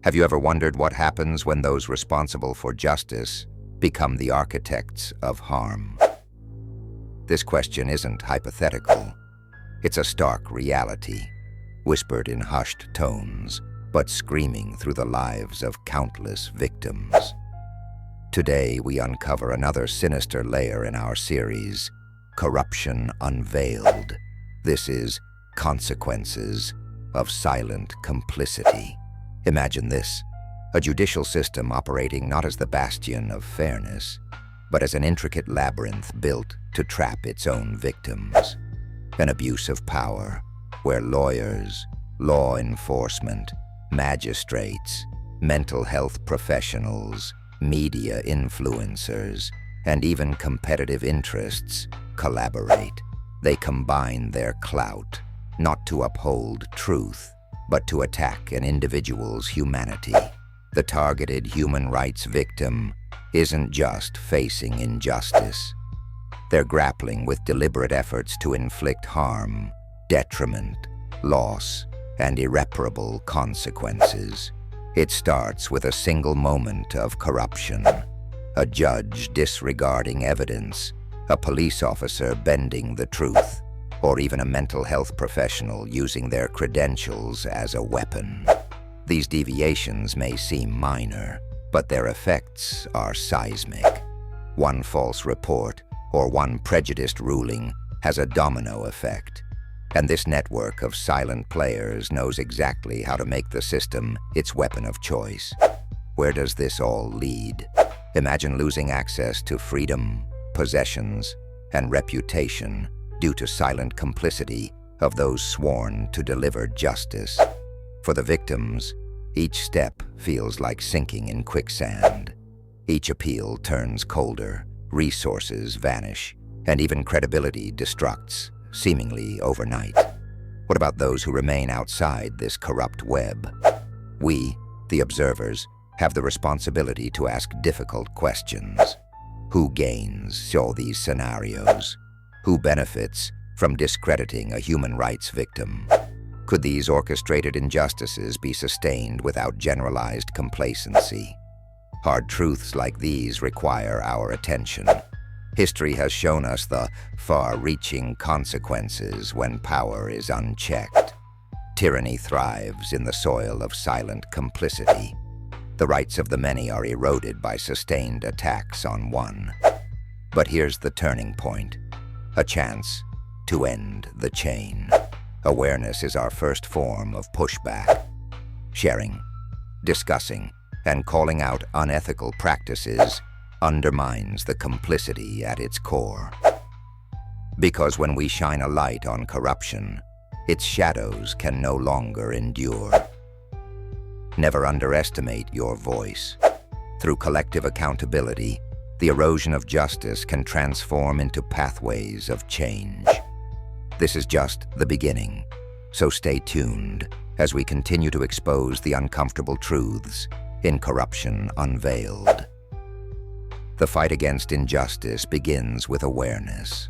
Have you ever wondered what happens when those responsible for justice become the architects of harm? This question isn't hypothetical. It's a stark reality, whispered in hushed tones, but screaming through the lives of countless victims. Today, we uncover another sinister layer in our series, Corruption Unveiled. This is Consequences of Silent Complicity. Imagine this, a judicial system operating not as the bastion of fairness, but as an intricate labyrinth built to trap its own victims. An abuse of power, where lawyers, law enforcement, magistrates, mental health professionals, media influencers, and even competitive interests collaborate. They combine their clout, not to uphold truth, but to attack an individual's humanity. The targeted human rights victim isn't just facing injustice. They're grappling with deliberate efforts to inflict harm, detriment, loss, and irreparable consequences. It starts with a single moment of corruption, a judge disregarding evidence, a police officer bending the truth, or even a mental health professional using their credentials as a weapon. These deviations may seem minor, but their effects are seismic. One false report or one prejudiced ruling has a domino effect, and this network of silent players knows exactly how to make the system its weapon of choice. Where does this all lead? Imagine losing access to freedom, possessions, and reputation due to silent complicity of those sworn to deliver justice. For the victims, each step feels like sinking in quicksand. Each appeal turns colder, resources vanish, and even credibility destructs, seemingly overnight. What about those who remain outside this corrupt web? We, the observers, have the responsibility to ask difficult questions. Who gains all these scenarios? Who benefits from discrediting a human rights victim? Could these orchestrated injustices be sustained without generalized complacency? Hard truths like these require our attention. History has shown us the far-reaching consequences when power is unchecked. Tyranny thrives in the soil of silent complicity. The rights of the many are eroded by sustained attacks on one. But here's the turning point. A chance to end the chain. Awareness is our first form of pushback. Sharing, discussing, and calling out unethical practices undermines the complicity at its core. Because when we shine a light on corruption, its shadows can no longer endure. Never underestimate your voice. Through collective accountability, the erosion of justice can transform into pathways of change. This is just the beginning, so stay tuned as we continue to expose the uncomfortable truths in Corruption Unveiled. The fight against injustice begins with awareness.